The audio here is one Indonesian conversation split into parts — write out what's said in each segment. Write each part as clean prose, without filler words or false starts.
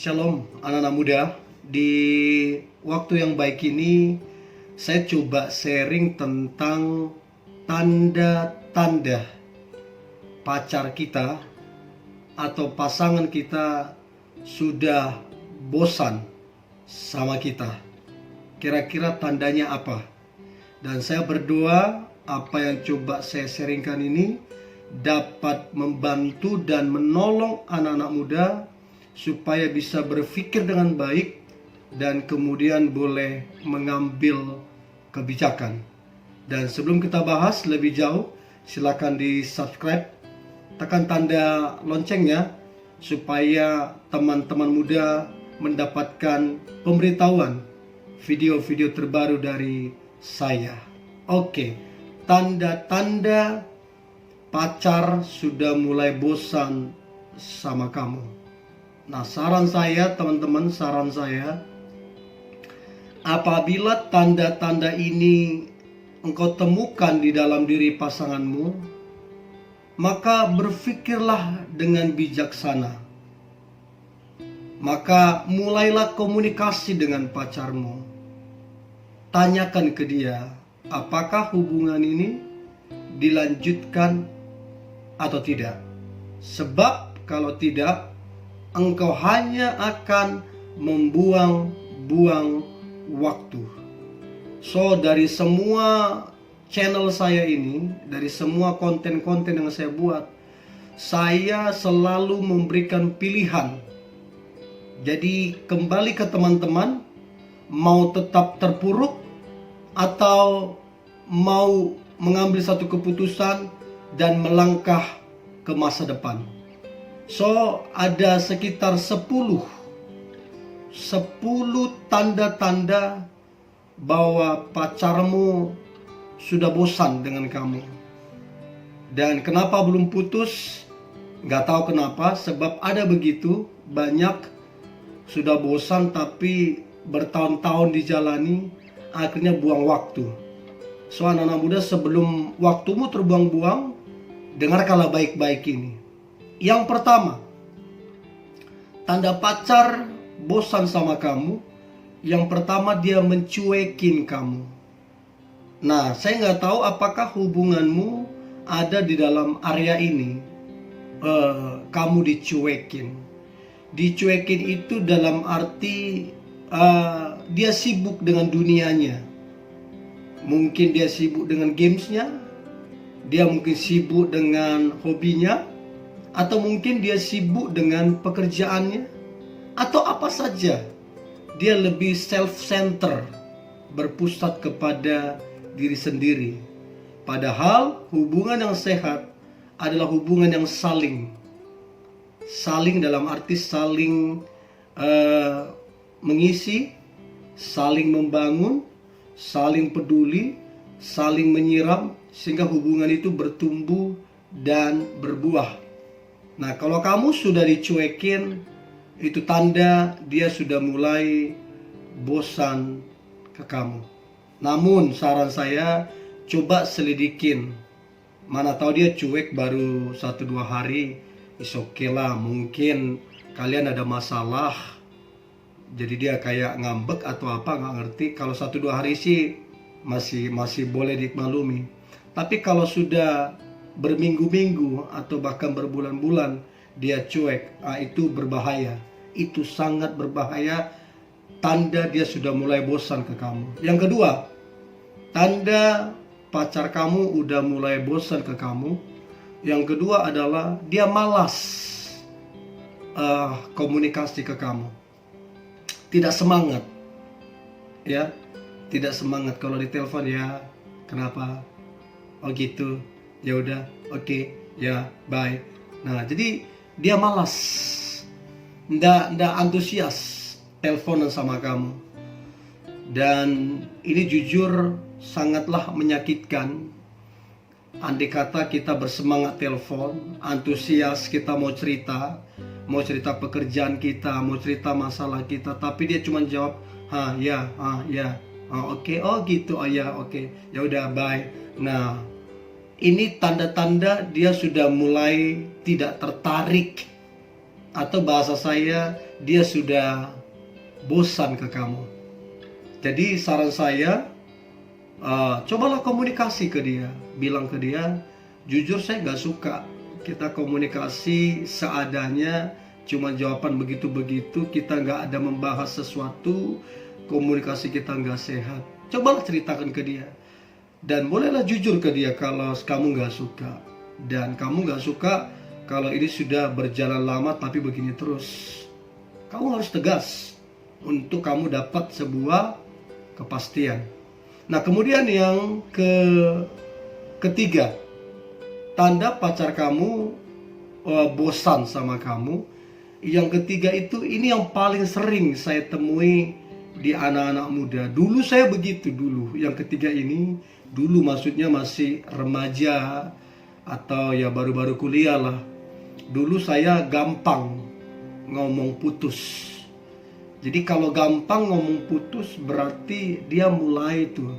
Shalom anak-anak muda. Di waktu yang baik ini saya coba sharing tentang tanda-tanda pacar kita atau pasangan kita sudah bosan sama kita. Kira-kira tandanya apa? Dan saya berdoa apa yang coba saya sharingkan ini dapat membantu dan menolong anak-anak muda supaya bisa berpikir dengan baik dan kemudian boleh mengambil kebijakan. Dan sebelum kita bahas lebih jauh, silakan di subscribe, tekan tanda loncengnya supaya teman-teman muda mendapatkan pemberitahuan video-video terbaru dari saya. Oke, tanda-tanda pacar sudah mulai bosan sama kamu. Nah, saran saya teman-teman, apabila tanda-tanda ini engkau temukan di dalam diri pasanganmu, maka berpikirlah dengan bijaksana. Maka mulailah komunikasi dengan pacarmu. Tanyakan ke dia, apakah hubungan ini dilanjutkan atau tidak. Sebab kalau tidak, engkau hanya akan membuang-buang waktu. So, dari semua channel saya ini, dari semua konten-konten yang saya buat, saya selalu memberikan pilihan. Jadi kembali ke teman-teman, mau tetap terpuruk atau mau mengambil satu keputusan dan melangkah ke masa depan. So, ada sekitar 10 tanda-tanda bahwa pacarmu sudah bosan dengan kamu. Dan kenapa belum putus? Gak tahu kenapa, sebab ada begitu banyak sudah bosan tapi bertahun-tahun dijalani, akhirnya buang waktu. So, anak-anak muda, sebelum waktumu terbuang-buang, dengarkanlah baik-baik ini. Yang pertama, tanda pacar bosan sama kamu. Yang pertama, dia mencuekin kamu. Nah, saya nggak tahu apakah hubunganmu ada di dalam area ini. Kamu dicuekin. Dicuekin itu dalam arti dia sibuk dengan dunianya. Mungkin dia sibuk dengan gamesnya. Dia mungkin sibuk dengan hobinya. Atau mungkin dia sibuk dengan pekerjaannya, atau apa saja. Dia lebih self-centered, berpusat kepada diri sendiri. Padahal hubungan yang sehat adalah hubungan yang saling dalam arti saling mengisi, saling membangun, saling peduli, saling menyiram, sehingga hubungan itu bertumbuh dan berbuah. Nah, kalau kamu sudah dicuekin, itu tanda dia sudah mulai bosan ke kamu. Namun saran saya, coba selidikin. Mana tahu dia cuek baru 1-2 hari, is okay lah. Mungkin kalian ada masalah, jadi dia kayak ngambek atau apa, nggak ngerti. Kalau 1-2 hari sih masih boleh dimaklumi. Tapi kalau sudah berminggu-minggu atau bahkan berbulan-bulan dia cuek, itu berbahaya. Itu sangat berbahaya. Tanda dia sudah mulai bosan ke kamu. Yang kedua, tanda pacar kamu udah mulai bosan ke kamu. Yang kedua adalah dia malas komunikasi ke kamu. Tidak semangat, ya, tidak semangat. Kalau ditelepon, ya kenapa? Oh gitu. Ya udah, oke, ya, bye. Nah, jadi dia malas, ndak antusias teleponan sama kamu. Dan ini jujur sangatlah menyakitkan. Andai kata kita bersemangat telepon, antusias, kita mau cerita pekerjaan kita, mau cerita masalah kita, tapi dia cuma jawab, ya, oke, oh gitu, oh ya, oke, ya udah, bye. Nah, ini tanda-tanda dia sudah mulai tidak tertarik, atau bahasa saya, dia sudah bosan ke kamu. Jadi saran saya, cobalah komunikasi ke dia. Bilang ke dia, jujur saya gak suka kita komunikasi seadanya, cuma jawaban begitu-begitu, kita gak ada membahas sesuatu, komunikasi kita gak sehat. Cobalah ceritakan ke dia. Dan bolehlah jujur ke dia kalau kamu gak suka. Dan kamu gak suka kalau ini sudah berjalan lama tapi begini terus. Kamu harus tegas untuk kamu dapat sebuah kepastian. Nah, kemudian yang ketiga, tanda pacar kamu bosan sama kamu. Yang ketiga itu, ini yang paling sering saya temui di anak-anak muda. Dulu saya begitu dulu. Yang ketiga ini, dulu maksudnya masih remaja atau ya baru-baru kuliah lah. Dulu saya gampang ngomong putus. Jadi kalau gampang ngomong putus berarti dia mulai tuh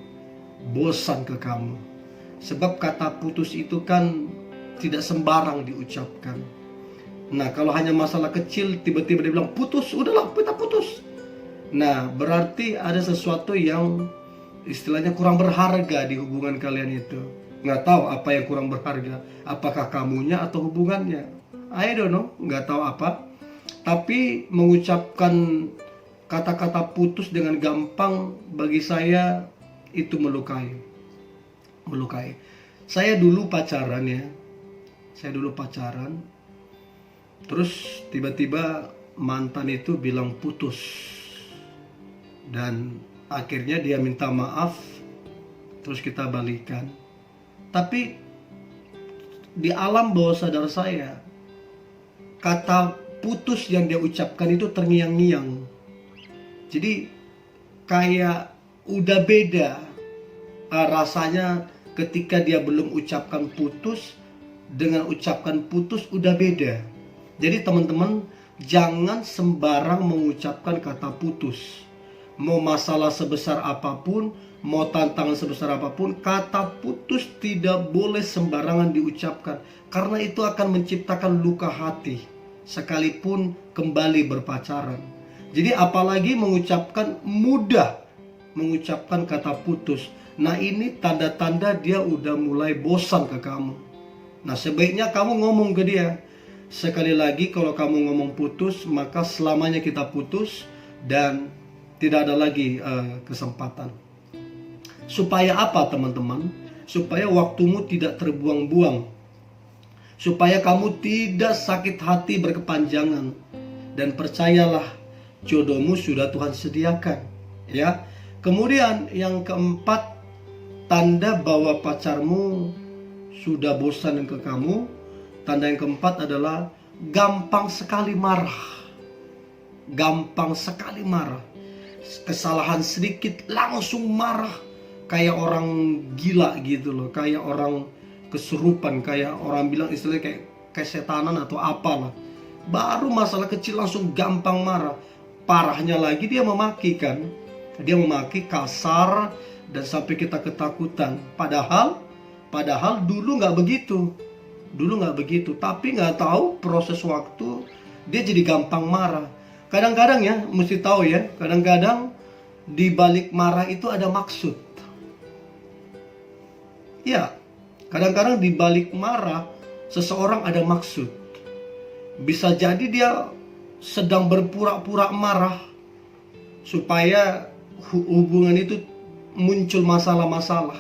bosan ke kamu. Sebab kata putus itu kan tidak sembarang diucapkan. Nah, kalau hanya masalah kecil tiba-tiba dia bilang putus, udahlah kita putus. Nah, berarti ada sesuatu yang istilahnya kurang berharga di hubungan kalian itu. Nggak tahu apa yang kurang berharga. Apakah kamunya atau hubungannya? I don't know, nggak tahu apa. Tapi mengucapkan kata-kata putus dengan gampang bagi saya itu melukai. Saya dulu pacaran ya. Terus tiba-tiba mantan itu bilang putus. Dan akhirnya dia minta maaf. Terus kita balikan. Tapi di alam bawah sadar saya, kata putus yang dia ucapkan itu terngiang-ngiang. Jadi kayak udah beda rasanya ketika dia belum ucapkan putus dengan ucapkan putus udah beda. Jadi teman-teman, jangan sembarang mengucapkan kata putus. Mau masalah sebesar apapun, mau tantangan sebesar apapun, kata putus tidak boleh sembarangan diucapkan. Karena itu akan menciptakan luka hati sekalipun kembali berpacaran. Jadi apalagi mudah mengucapkan kata putus. Nah, ini tanda-tanda dia udah mulai bosan ke kamu. Nah, sebaiknya kamu ngomong ke dia. Sekali lagi, kalau kamu ngomong putus, maka selamanya kita putus dan tidak ada lagi kesempatan. Supaya apa teman-teman? Supaya waktumu tidak terbuang-buang. Supaya kamu tidak sakit hati berkepanjangan. Dan percayalah, jodohmu sudah Tuhan sediakan. Ya. Kemudian yang keempat, tanda bahwa pacarmu sudah bosan ke kamu. Tanda yang keempat adalah gampang sekali marah. Kesalahan sedikit langsung marah. Kayak orang gila gitu loh. Kayak orang kesurupan. Kayak orang bilang istilahnya kayak kesetanan atau apalah. Baru masalah kecil langsung gampang marah. Parahnya lagi dia memaki kan. Dia memaki kasar dan sampai kita ketakutan. Padahal dulu nggak begitu. Tapi nggak tahu proses waktu dia jadi gampang marah. Kadang-kadang ya, mesti tahu ya. Kadang-kadang di balik marah itu ada maksud. Ya, kadang-kadang di balik marah seseorang ada maksud. Bisa jadi dia sedang berpura-pura marah supaya hubungan itu muncul masalah-masalah,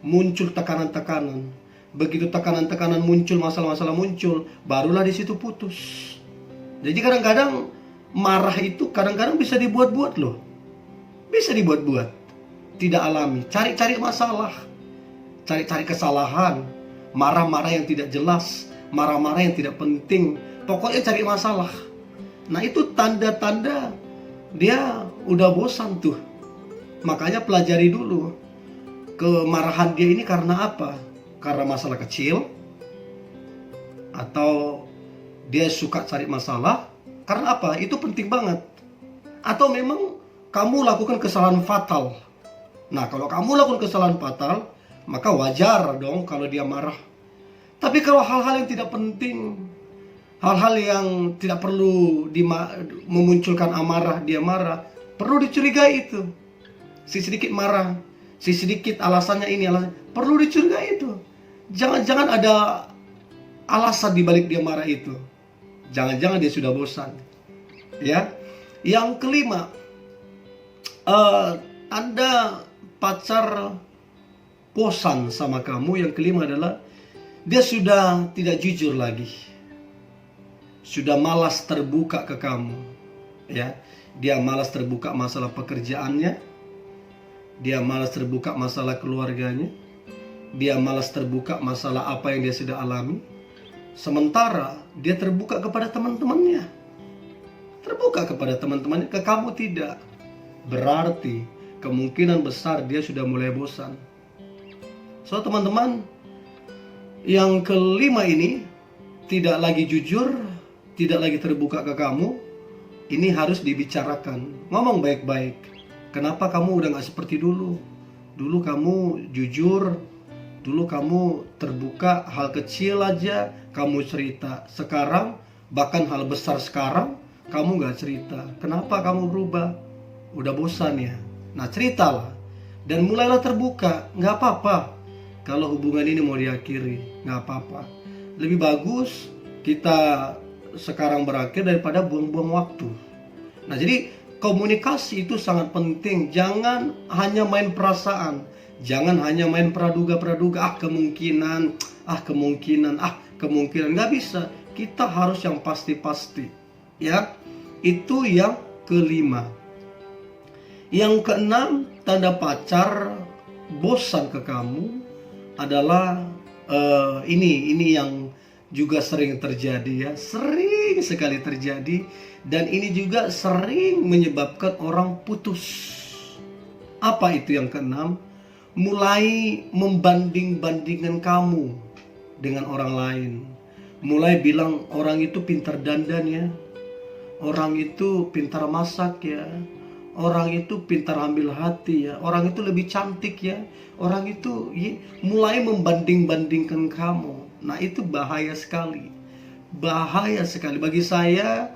muncul tekanan-tekanan. Begitu tekanan-tekanan muncul, masalah-masalah muncul, barulah di situ putus. Jadi kadang-kadang marah itu kadang-kadang bisa dibuat-buat loh. Bisa dibuat-buat. Tidak alami. Cari-cari masalah. Cari-cari kesalahan. Marah-marah yang tidak jelas. Marah-marah yang tidak penting. Pokoknya cari masalah. Nah, itu tanda-tanda dia udah bosan tuh. Makanya pelajari dulu. Kemarahan dia ini karena apa? Karena masalah kecil? Atau dia suka cari masalah? Karena apa? Itu penting banget. Atau memang kamu lakukan kesalahan fatal. Nah, kalau kamu lakukan kesalahan fatal, maka wajar dong kalau dia marah. Tapi kalau hal-hal yang tidak penting, hal-hal yang tidak perlu memunculkan amarah, dia marah, perlu dicurigai itu. Si sedikit marah, si sedikit alasannya ini, perlu dicurigai itu. Jangan-jangan ada alasan dibalik dia marah itu. Jangan-jangan dia sudah bosan. Ya. Yang kelima, Anda pacar bosan sama kamu. Yang kelima adalah dia sudah tidak jujur lagi. Sudah malas terbuka ke kamu. Ya. Dia malas terbuka masalah pekerjaannya. Dia malas terbuka masalah keluarganya. Dia malas terbuka masalah apa yang dia sudah alami. Sementara dia terbuka kepada teman-temannya. Terbuka kepada teman-temannya, ke kamu tidak. Berarti kemungkinan besar dia sudah mulai bosan. So teman-teman, yang kelima ini tidak lagi jujur, tidak lagi terbuka ke kamu. Ini harus dibicarakan. Ngomong baik-baik. Kenapa kamu udah gak seperti dulu? Dulu kamu jujur, dulu kamu terbuka, hal kecil aja kamu cerita. Sekarang, bahkan hal besar sekarang, kamu gak cerita. Kenapa kamu berubah? Udah bosan ya? Nah ceritalah. Dan mulailah terbuka. Gak apa-apa kalau hubungan ini mau diakhiri. Gak apa-apa. Lebih bagus kita sekarang berakhir daripada buang-buang waktu. Nah jadi komunikasi itu sangat penting. Jangan hanya main perasaan. Jangan hanya main praduga-praduga. Kemungkinan. Gak bisa. Kita harus yang pasti-pasti. Ya, itu yang kelima. Yang keenam, tanda pacar bosan ke kamu adalah ini yang juga sering terjadi ya, sering sekali terjadi, dan ini juga sering menyebabkan orang putus. Apa itu yang keenam? Mulai membanding-bandingkan kamu dengan orang lain. Mulai bilang orang itu pintar dandan ya, orang itu pintar masak ya, orang itu pintar ambil hati ya, orang itu lebih cantik ya, orang itu mulai membanding-bandingkan kamu. Nah itu bahaya sekali. Bahaya sekali. Bagi saya,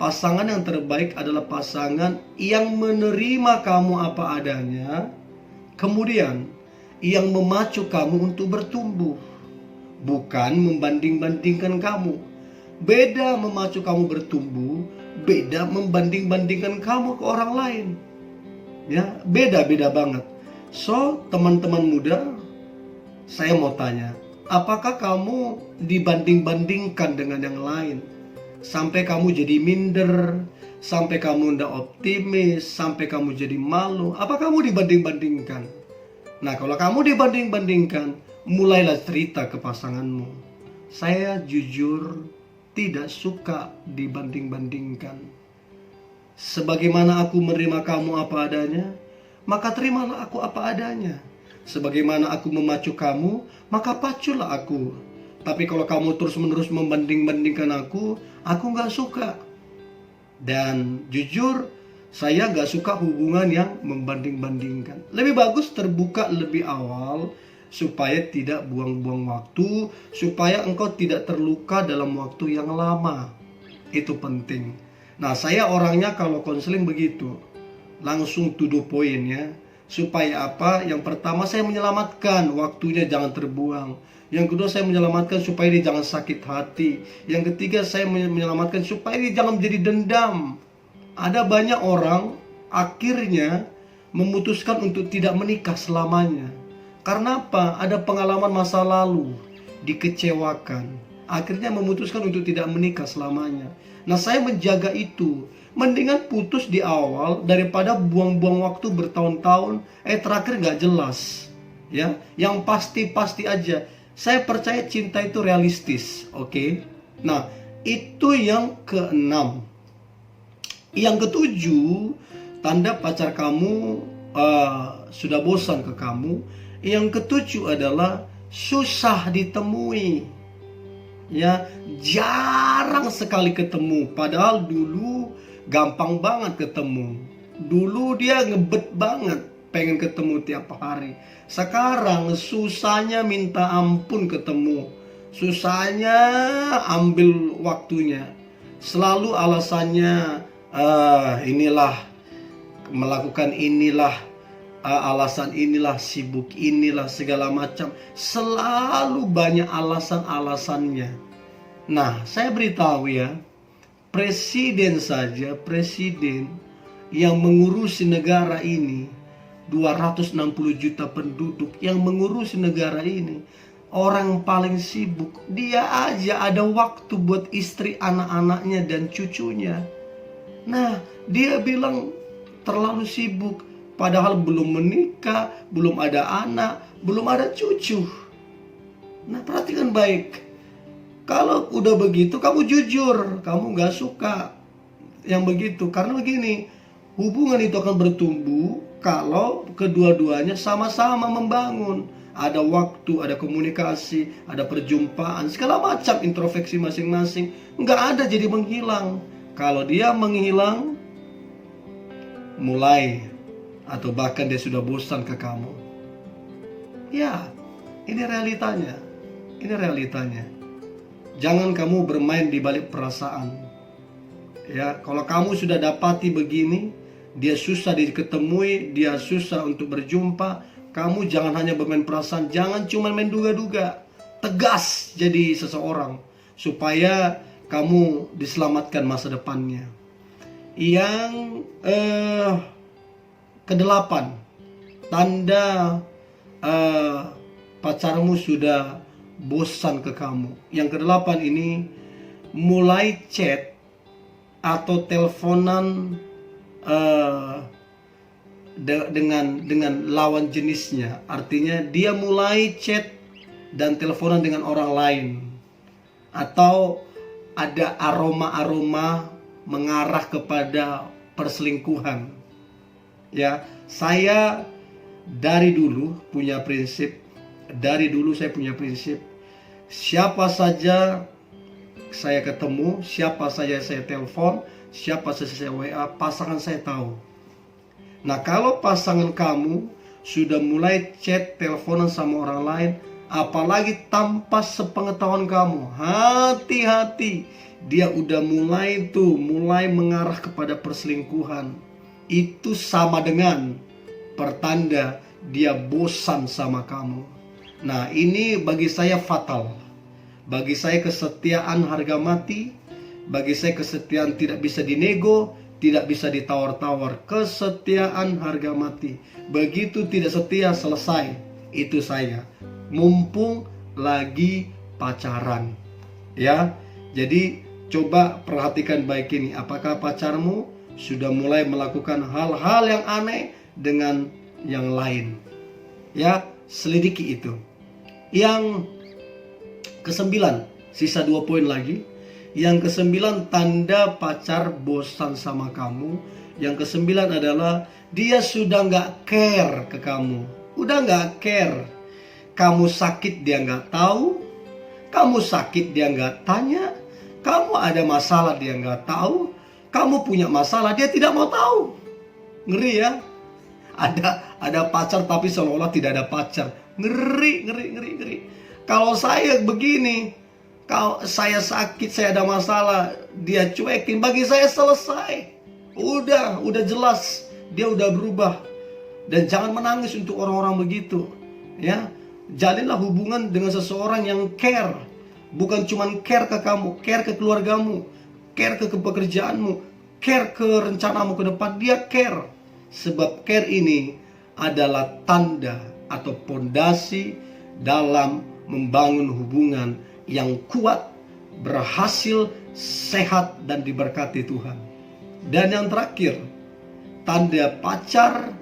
pasangan yang terbaik adalah pasangan yang menerima kamu apa adanya, kemudian yang memacu kamu untuk bertumbuh, bukan membanding-bandingkan kamu. Beda memacu kamu bertumbuh, beda membanding-bandingkan kamu ke orang lain. Ya, beda-beda banget. So, teman-teman muda, saya mau tanya, apakah kamu dibanding-bandingkan dengan yang lain? Sampai kamu jadi minder, sampai kamu tidak optimis, sampai kamu jadi malu. Apa kamu dibanding-bandingkan? Nah, kalau kamu dibanding-bandingkan, mulailah cerita ke pasanganmu. Saya jujur tidak suka dibanding-bandingkan. Sebagaimana aku menerima kamu apa adanya, maka terimalah aku apa adanya. Sebagaimana aku memacu kamu, maka paculah aku. Tapi kalau kamu terus-menerus membanding-bandingkan aku gak suka. Dan jujur, saya gak suka hubungan yang membanding-bandingkan. Lebih bagus terbuka lebih awal, supaya tidak buang-buang waktu, supaya engkau tidak terluka dalam waktu yang lama. Itu penting. Nah, saya orangnya kalau konseling begitu, langsung to the point ya. Supaya apa? Yang pertama, saya menyelamatkan waktunya jangan terbuang. Yang kedua, saya menyelamatkan supaya dia jangan sakit hati. Yang ketiga, saya menyelamatkan supaya dia jangan menjadi dendam. Ada banyak orang akhirnya memutuskan untuk tidak menikah selamanya. Karena apa? Ada pengalaman masa lalu, dikecewakan, akhirnya memutuskan untuk tidak menikah selamanya. Nah, saya menjaga itu. Mendingan putus di awal daripada buang-buang waktu bertahun-tahun, terakhir gak jelas. Ya, yang pasti-pasti aja. Saya percaya cinta itu realistis, oke? Nah, itu yang keenam. Yang ketujuh, tanda pacar kamu sudah bosan ke kamu. Yang ketujuh adalah susah ditemui. Ya, jarang sekali ketemu. Padahal dulu gampang banget ketemu. Dulu dia ngebet banget pengen ketemu tiap hari. Sekarang susahnya minta ampun ketemu. susahnya ambil waktunya. Selalu alasannya inilah, melakukan inilah, alasan inilah, sibuk inilah, segala macam. Selalu banyak alasan-alasannya. Nah, saya beritahu ya, presiden saja, presiden yang mengurusi negara ini, 260 juta penduduk yang mengurusi negara ini, orang paling sibuk, dia aja ada waktu buat istri, anak-anaknya dan cucunya. Nah, dia bilang terlalu sibuk, padahal belum menikah, belum ada anak, belum ada cucu. Nah, perhatikan baik. Kalau udah begitu, kamu jujur, kamu gak suka yang begitu. Karena begini, hubungan itu akan bertumbuh kalau kedua-duanya sama-sama membangun. Ada waktu, ada komunikasi, ada perjumpaan, segala macam, introspeksi masing-masing. Nggak ada jadi menghilang. Kalau dia menghilang, mulai atau bahkan dia sudah bosan ke kamu. Ya, ini realitanya. Ini realitanya. Jangan kamu bermain di balik perasaan. Ya, kalau kamu sudah dapati begini, dia susah diketemui, dia susah untuk berjumpa, kamu jangan hanya bermain perasaan, jangan cuma main duga-duga. Tegas jadi seseorang supaya kamu diselamatkan masa depannya. Yang kedelapan, tanda pacarmu sudah bosan ke kamu. Yang kedelapan ini, mulai chat atau teleponan dengan lawan jenisnya. Artinya dia mulai chat dan teleponan dengan orang lain, atau ada aroma-aroma mengarah kepada perselingkuhan. Ya, saya dari dulu punya prinsip. Siapa saja saya ketemu, siapa saja saya telepon, siapa saja saya WA, pasangan saya tahu. Nah, kalau pasangan kamu sudah mulai chat, teleponan sama orang lain, apalagi tanpa sepengetahuan kamu, hati-hati. Dia udah mulai mengarah kepada perselingkuhan. Itu sama dengan pertanda dia bosan sama kamu. Nah, ini bagi saya fatal. Bagi saya kesetiaan harga mati. Bagi saya kesetiaan tidak bisa dinego, tidak bisa ditawar-tawar. Kesetiaan harga mati. Begitu tidak setia, selesai. Itu saya. Mumpung lagi pacaran. Ya. Jadi coba perhatikan baik ini. Apakah pacarmu sudah mulai melakukan hal-hal yang aneh dengan yang lain? Ya, selidiki itu. Yang kesembilan, sisa 2 poin lagi. Yang kesembilan, tanda pacar bosan sama kamu. Yang kesembilan adalah dia sudah gak care ke kamu. Udah gak care. Kamu sakit dia gak tahu. Kamu sakit dia gak tanya. Kamu ada masalah dia gak tahu. Kamu punya masalah dia tidak mau tahu. Ngeri ya. Ada pacar tapi seolah-olah tidak ada pacar. Ngeri. Kalau saya begini, kalau saya sakit, saya ada masalah, dia cuekin, bagi saya selesai. Udah jelas, dia udah berubah. Dan jangan menangis untuk orang-orang begitu. Ya, jalinlah hubungan dengan seseorang yang care. Bukan cuma care ke kamu, care ke keluargamu, care ke pekerjaanmu, care ke rencanamu ke depan. Dia care. Sebab care ini adalah tanda atau pondasi dalam membangun hubungan yang kuat, berhasil, sehat, dan diberkati Tuhan. Dan yang terakhir, tanda pacar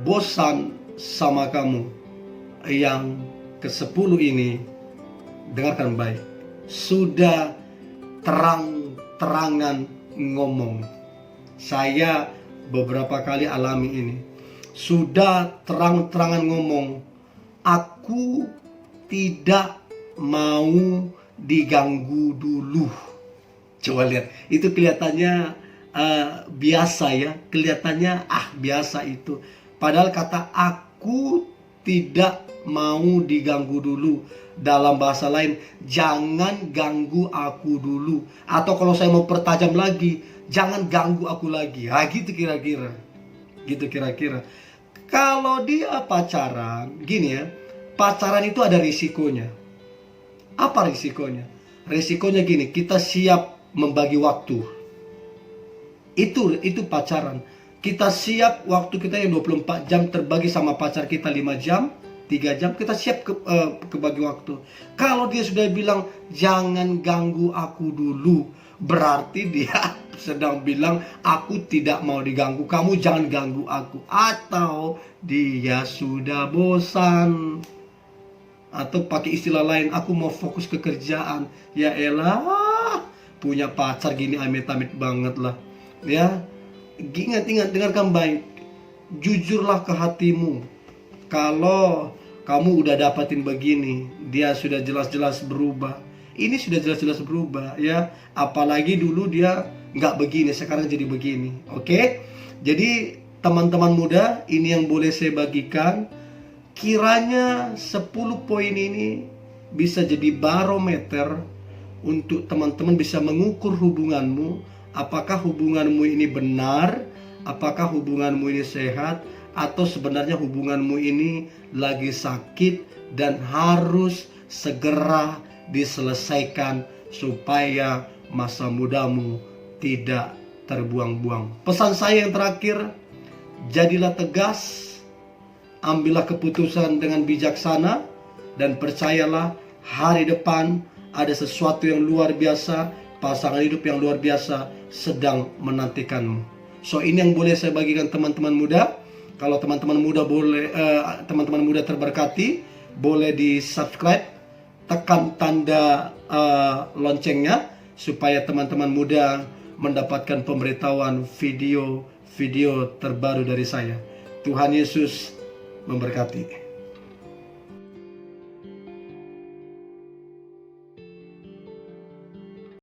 bosan sama kamu. Yang ke-10 ini, dengarkan baik. Sudah terang-terangan ngomong. Saya beberapa kali alami ini. Sudah terang-terangan ngomong, aku tidak mau diganggu dulu. Coba lihat, itu kelihatannya biasa ya, kelihatannya biasa itu. Padahal kata aku tidak mau diganggu dulu. Dalam bahasa lain, jangan ganggu aku dulu. Atau kalau saya mau pertajam lagi, jangan ganggu aku lagi. Gitu kira-kira. Gitu kira-kira. Kalau dia pacaran, gini ya, pacaran itu ada risikonya. Apa risikonya? Risikonya gini, kita siap membagi waktu. Itu pacaran. Kita siap waktu kita yang 24 jam terbagi sama pacar kita 5 jam, 3 jam, kita siap kebagi waktu. Kalau dia sudah bilang jangan ganggu aku dulu, berarti dia sedang bilang aku tidak mau diganggu, kamu jangan ganggu aku. Atau dia sudah bosan. Atau pakai istilah lain, aku mau fokus ke kerjaan. Ya elah, punya pacar gini amit-amit banget lah. Ya, ingat, dengarkan baik. Jujurlah ke hatimu. Kalau kamu udah dapatin begini, dia sudah jelas-jelas berubah. Ini sudah jelas-jelas berubah ya. Apalagi dulu dia nggak begini, sekarang jadi begini. Oke? Jadi teman-teman muda, ini yang boleh saya bagikan. Kiranya 10 poin ini bisa jadi barometer untuk teman-teman bisa mengukur hubunganmu. Apakah hubunganmu ini benar? Apakah hubunganmu ini sehat? Atau sebenarnya hubunganmu ini lagi sakit dan harus segera diselesaikan supaya masa mudamu tidak terbuang-buang. Pesan saya yang terakhir, jadilah tegas, ambillah keputusan dengan bijaksana, dan percayalah hari depan ada sesuatu yang luar biasa, pasangan hidup yang luar biasa sedang menantikanmu. So ini yang boleh saya bagikan teman-teman muda. Kalau teman-teman muda teman-teman muda terberkati, boleh di subscribe, tekan tanda loncengnya supaya teman-teman muda mendapatkan pemberitahuan video terbaru dari saya. Tuhan Yesus memberkati.